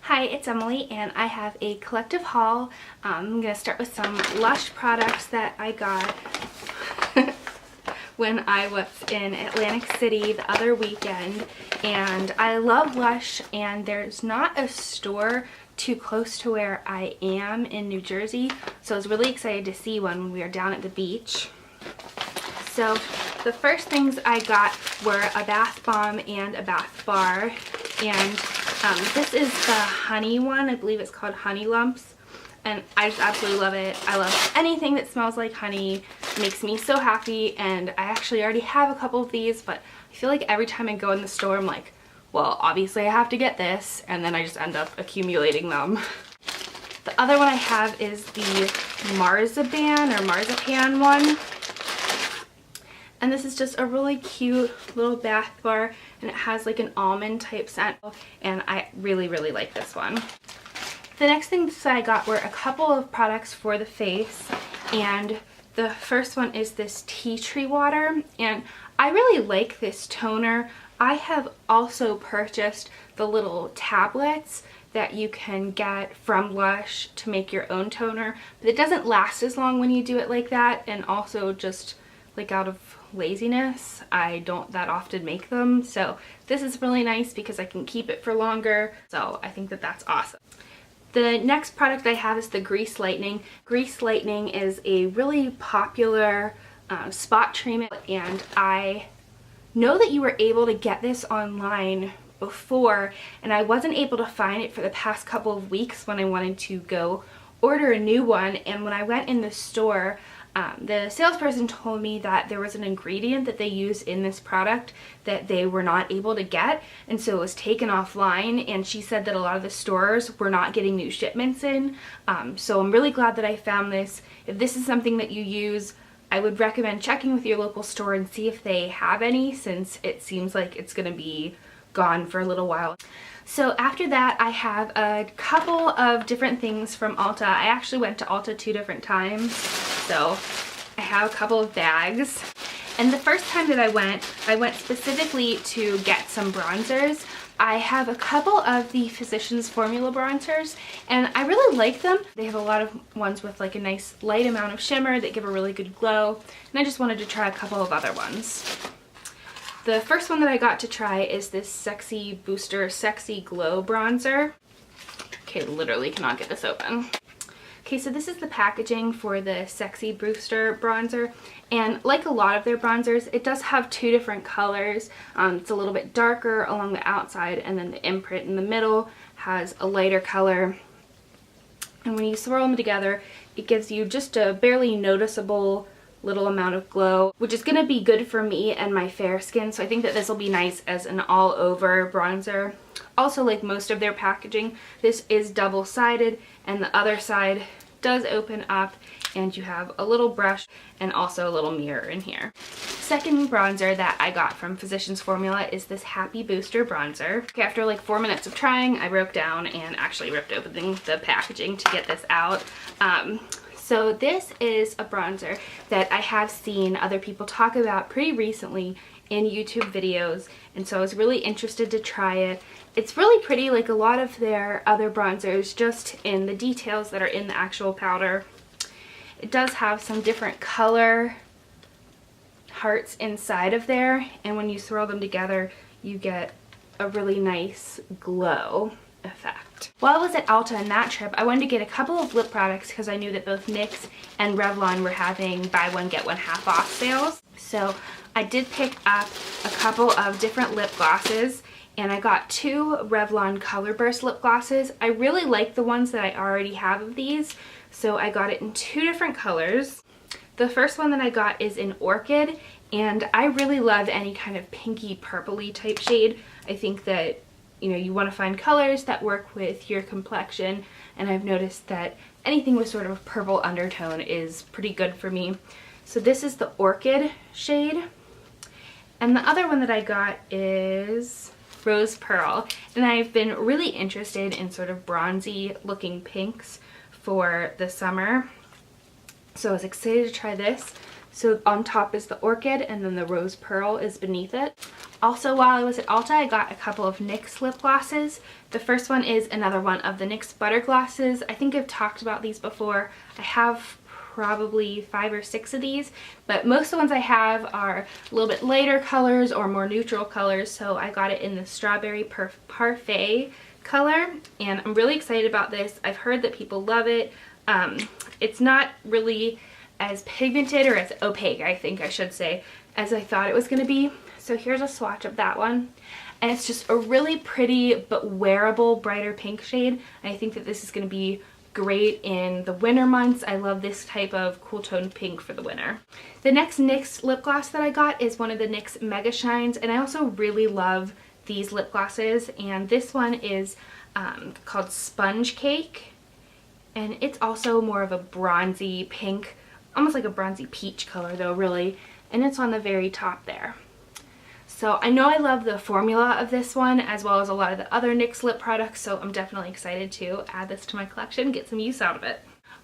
Hi, it's Emily and I have a collective haul. I'm going to start with some Lush products that I got when I was in Atlantic City the other weekend. And I love Lush, and there's not a store too close to where I am in New Jersey, so I was really excited to see one when we were down at the beach. So the first things I got were a bath bomb and a bath bar, and this is the honey one. I believe it's called Honey Lumps, and I just absolutely love it. I love anything that smells like honey. It makes me so happy, and I actually already have a couple of these, but I feel like every time I go in the store I'm like, well, obviously I have to get this, and then I just end up accumulating them. The other one I have is the marzipan one. And this is just a really cute little bath bar, and it has like an almond type scent, and I really like this one. The next things that I got were a couple of products for the face, and the first one is this tea tree water, and I really like this toner. I have also purchased the little tablets that you can get from Lush to make your own toner, but it doesn't last as long when you do it like that, and also just like out of laziness, I don't that often make them. So this is really nice because I can keep it for longer. So I think that that's awesome. The next product I have is the Grease Lightning. Grease Lightning is a really popular spot treatment, and I know that you were able to get this online before, and I wasn't able to find it for the past couple of weeks when I wanted to go order a new one. And when I went in the store, the salesperson told me that there was an ingredient that they use in this product that they were not able to get, and so it was taken offline, and she said that a lot of the stores were not getting new shipments in. So I'm really glad that I found this. If this is something that you use, I would recommend checking with your local store and see if they have any, since it seems like it's going to be gone for a little while. So after that, I have a couple of different things from Ulta. I actually went to Ulta 2 different times, so I have a couple of bags. And the first time that I went specifically to get some bronzers. I have a couple of the Physicians Formula bronzers, and I really like them. They have a lot of ones with like a nice light amount of shimmer that give a really good glow, and I just wanted to try a couple of other ones. The first one that I got to try is this Sexy Booster Sexy Glow bronzer. Okay, literally cannot get this open. Okay, so this is the packaging for the Sexy Booster bronzer, and like a lot of their bronzers, it does have 2 different colors. It's a little bit darker along the outside, and then the imprint in the middle has a lighter color. And when you swirl them together, it gives you just a barely noticeable little amount of glow, which is going to be good for me and my fair skin, so I think that this will be nice as an all-over bronzer. Also, like most of their packaging, this is double-sided, and the other side does open up, and you have a little brush and also a little mirror in here. Second bronzer that I got from Physicians Formula is this Happy Booster bronzer. Okay, after like 4 minutes of trying, I broke down and actually ripped open the packaging to get this out. So this is a bronzer that I have seen other people talk about pretty recently in YouTube videos, and so I was really interested to try it. It's really pretty, like a lot of their other bronzers, just in the details that are in the actual powder. It does have some different color hearts inside of there, and when you swirl them together, you get a really nice glow effect. While I was at Ulta on that trip, I wanted to get a couple of lip products because I knew that both NYX and Revlon were having buy one get one half off sales. So I did pick up a couple of different lip glosses, and I got 2 Revlon Color Burst lip glosses. I really like the ones that I already have of these, so I got it in 2 different colors. The first one that I got is in Orchid, and I really love any kind of pinky purpley type shade. I think that, you know, you want to find colors that work with your complexion, and I've noticed that anything with sort of a purple undertone is pretty good for me. So this is the Orchid shade, and the other one that I got is Rose Pearl, and I've been really interested in sort of bronzy looking pinks for the summer, so I was excited to try this. So on top is the orchid and then the rose pearl is beneath it. Also, while I was at Ulta, I got a couple of NYX lip glosses. The first one is another one of the NYX Butter Glosses. I think I've talked about these before. I have probably 5 or 6 of these, but most of the ones I have are a little bit lighter colors or more neutral colors, so I got it in the Strawberry Parfait color, and I'm really excited about this. I've heard that people love it. It's not really as pigmented or as opaque, I think I should say, as I thought it was going to be. So here's a swatch of that one. And it's just a really pretty but wearable brighter pink shade. And I think that this is going to be great in the winter months. I love this type of cool tone pink for the winter. The next NYX lip gloss that I got is one of the NYX Mega Shines, and I also really love these lip glosses, and this one is called Sponge Cake, and it's also more of a bronzy pink, almost like a bronzy peach color though, really, and it's on the very top there. So I know I love the formula of this one as well as a lot of the other NYX lip products, so I'm definitely excited to add this to my collection, get some use out of it.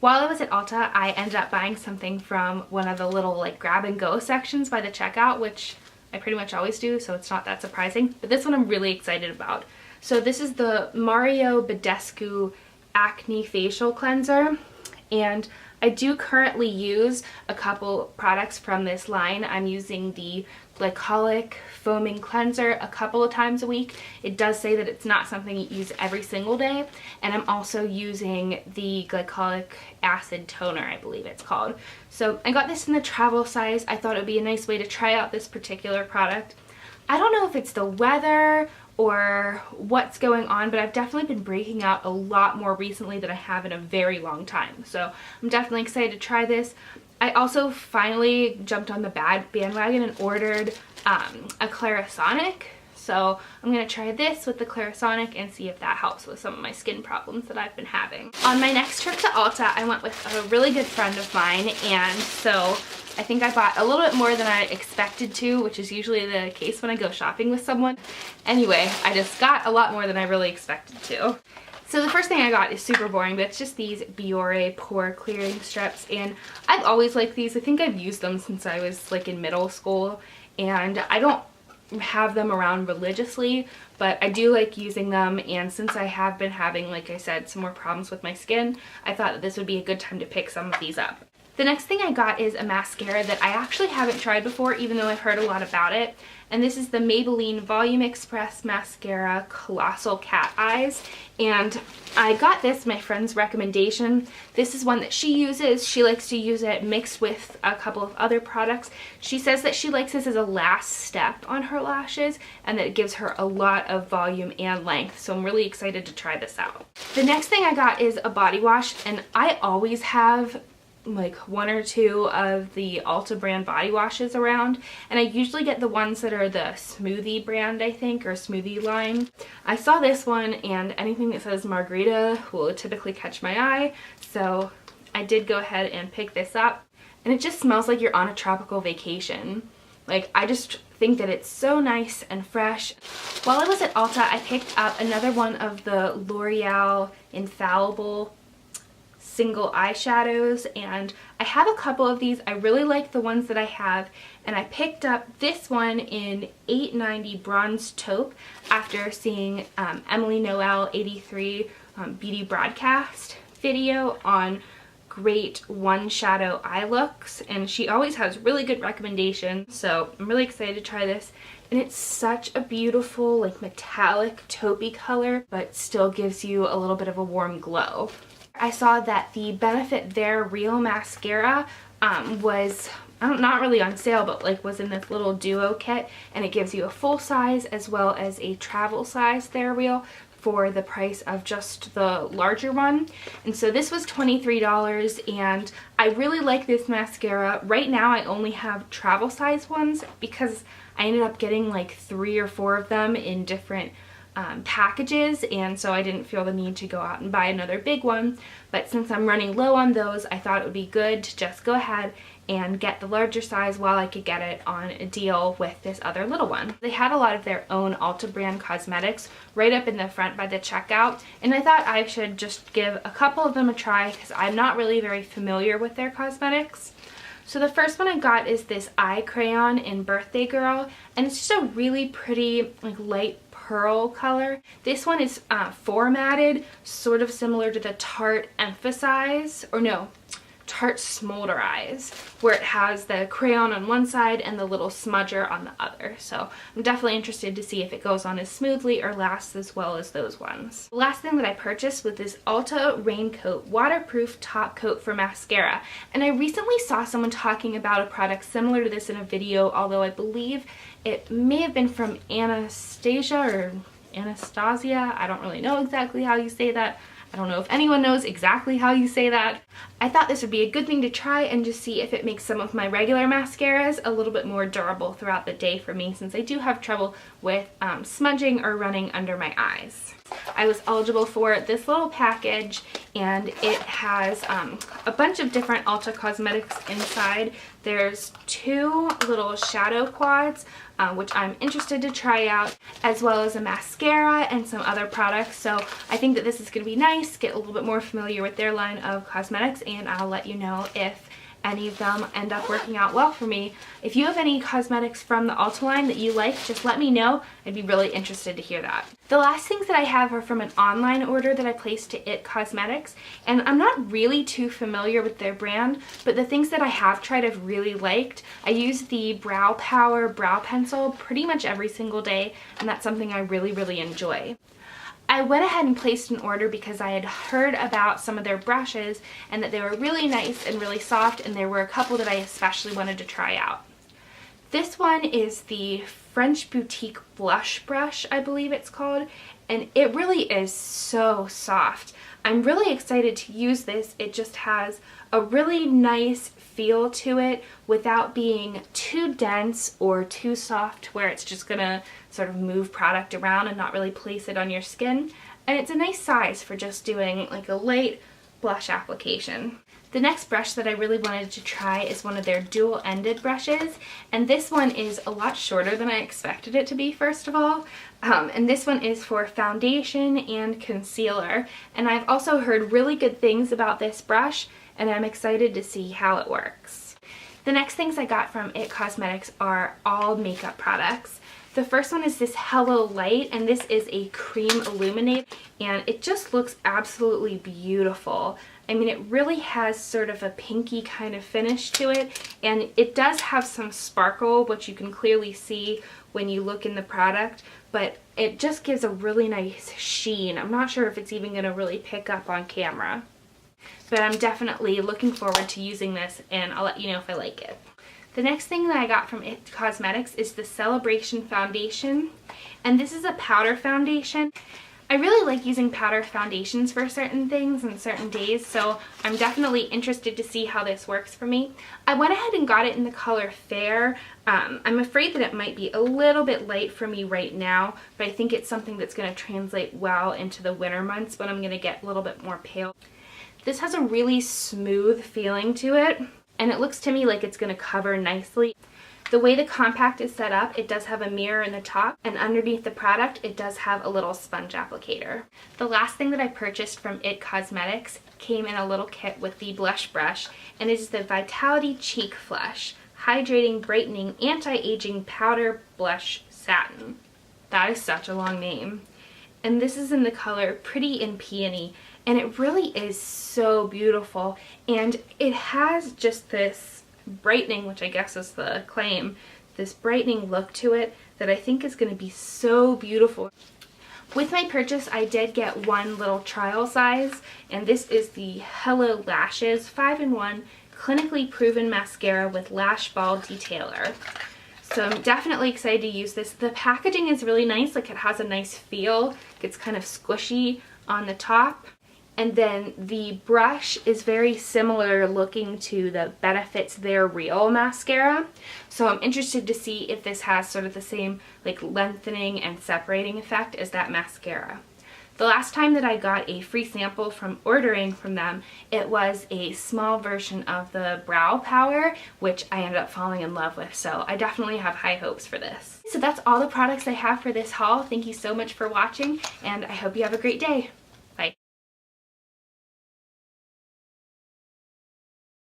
While I was at Ulta, I ended up buying something from one of the little like grab and go sections by the checkout, which I pretty much always do, so it's not that surprising. But this one I'm really excited about. So this is the Mario Badescu Acne Facial Cleanser, and I do currently use a couple products from this line. I'm using the glycolic foaming cleanser a couple of times a week. It does say that it's not something you use every single day, and I'm also using the glycolic acid toner, I believe it's called. So I got this in the travel size. I thought it would be a nice way to try out this particular product. I don't know if it's the weather or what's going on, but I've definitely been breaking out a lot more recently than I have in a very long time. So I'm definitely excited to try this. I also finally jumped on the bandwagon and ordered a Clarisonic. So I'm going to try this with the Clarisonic and see if that helps with some of my skin problems that I've been having. On my next trip to Ulta, I went with a really good friend of mine, and so I think I bought a little bit more than I expected to, which is usually the case when I go shopping with someone. Anyway, I just got a lot more than I really expected to. So the first thing I got is super boring, but it's just these Biore pore clearing strips, and I've always liked these. I think I've used them since I was like in middle school, and I don't have them around religiously, but I do like using them, and since I have been having, like I said, some more problems with my skin, I thought that this would be a good time to pick some of these up. The next thing I got is a mascara that I actually haven't tried before, even though I've heard a lot about it. And this is the Maybelline Volume Express Mascara Colossal Cat Eyes. And I got this, my friend's recommendation. This is one that she uses. She likes to use it mixed with a couple of other products. She says that she likes this as a last step on her lashes and that it gives her a lot of volume and length. So I'm really excited to try this out. The next thing I got is a body wash, and I always have like 1 or 2 of the Ulta brand body washes around, and I usually get the ones that are the smoothie brand, I think, or smoothie line. I saw this one, and anything that says margarita will typically catch my eye, so I did go ahead and pick this up, and it just smells like you're on a tropical vacation. Like, I just think that it's so nice and fresh. While I was at Ulta, I picked up another one of the L'Oreal Infallible single eyeshadows, and I have a couple of these. I really like the ones that I have, and I picked up this one in $8.90 Bronze Taupe after seeing Emily Noel 83 Beauty Broadcast video on great one shadow eye looks, and she always has really good recommendations, so I'm really excited to try this. And it's such a beautiful like metallic taupey color, but still gives you a little bit of a warm glow. I saw that the Benefit They're Real mascara was not really on sale, but like was in this little duo kit, and it gives you a full size as well as a travel size They're Real for the price of just the larger one. And so this was $23, and I really like this mascara. Right now I only have travel size ones because I ended up getting like 3 or 4 of them in different packages, and so I didn't feel the need to go out and buy another big one. But since I'm running low on those, I thought it would be good to just go ahead and get the larger size while I could get it on a deal with this other little one. They had a lot of their own Ulta brand cosmetics right up in the front by the checkout, and I thought I should just give a couple of them a try because I'm not really very familiar with their cosmetics. So the first one I got is this eye crayon in Birthday Girl, and it's just a really pretty like light pearl color. This one is formatted, sort of similar to the Tarte Emphasize, or no, Tarte Smolderize, where it has the crayon on one side and the little smudger on the other. So I'm definitely interested to see if it goes on as smoothly or lasts as well as those ones. The last thing that I purchased was this Ulta Raincoat Waterproof Top Coat for Mascara. And I recently saw someone talking about a product similar to this in a video, although I believe it may have been from Anastasia or Anastasia. I don't really know exactly how you say that. I don't know if anyone knows exactly how you say that. I thought this would be a good thing to try and just see if it makes some of my regular mascaras a little bit more durable throughout the day for me, since I do have trouble with smudging or running under my eyes. I was eligible for this little package, and it has a bunch of different Ulta cosmetics inside. There's 2 little shadow quads, which I'm interested to try out, as well as a mascara and some other products. So I think that this is going to be nice, get a little bit more familiar with their line of cosmetics, and I'll let you know if any of them end up working out well for me. If you have any cosmetics from the Ulta line that you like, just let me know. I'd be really interested to hear that. The last things that I have are from an online order that I placed to IT Cosmetics, and I'm not really too familiar with their brand, but the things that I have tried I've really liked. I use the Brow Power brow pencil pretty much every single day, and that's something I really enjoy. I went ahead and placed an order because I had heard about some of their brushes and that they were really nice and really soft, and there were a couple that I especially wanted to try out. This one is the French Boutique Blush Brush, I believe it's called, and it really is so soft. I'm really excited to use this. It just has a really nice feel to it without being too dense or too soft where it's just gonna sort of move product around and not really place it on your skin. And it's a nice size for just doing like a light blush application. The next brush that I really wanted to try is one of their dual-ended brushes, and this one is a lot shorter than I expected it to be, first of all. And this one is for foundation and concealer, and I've also heard really good things about this brush, and I'm excited to see how it works. The next things I got from IT Cosmetics are all makeup products. The first one is this Hello Light, and this is a cream illuminate, and it just looks absolutely beautiful. I mean, it really has sort of a pinky kind of finish to it, and it does have some sparkle, which you can clearly see when you look in the product, but it just gives a really nice sheen. I'm not sure if it's even going to really pick up on camera, but I'm definitely looking forward to using this, and I'll let you know if I like it. The next thing that I got from IT Cosmetics is the Celebration Foundation, and this is a powder foundation. I really like using powder foundations for certain things and certain days, so I'm definitely interested to see how this works for me. I went ahead and got it in the color Fair. I'm afraid that it might be a little bit light for me right now, but I think it's something that's going to translate well into the winter months when I'm going to get a little bit more pale. This has a really smooth feeling to it, and it looks to me like it's going to cover nicely. The way the compact is set up, it does have a mirror in the top, and underneath the product, it does have a little sponge applicator. The last thing that I purchased from IT Cosmetics came in a little kit with the blush brush, and it is the Vitality Cheek Flush Hydrating, Brightening, Anti-Aging Powder Blush Satin. That is such a long name. And this is in the color Pretty and Peony, and it really is so beautiful, and it has just this brightening, which I guess is the claim, this brightening look to it that I think is going to be so beautiful. With my purchase, I did get one little trial size, and this is the Hello Lashes 5-in-1 Clinically Proven Mascara with Lash Ball Detailer. So I'm definitely excited to use this. The packaging is really nice, like it has a nice feel. It gets kind of squishy on the top. And then the brush is very similar looking to the Benefit's They're Real mascara. So I'm interested to see if this has sort of the same like lengthening and separating effect as that mascara. The last time that I got a free sample from ordering from them, it was a small version of the Brow Power, which I ended up falling in love with. So I definitely have high hopes for this. So that's all the products I have for this haul. Thank you so much for watching, and I hope you have a great day.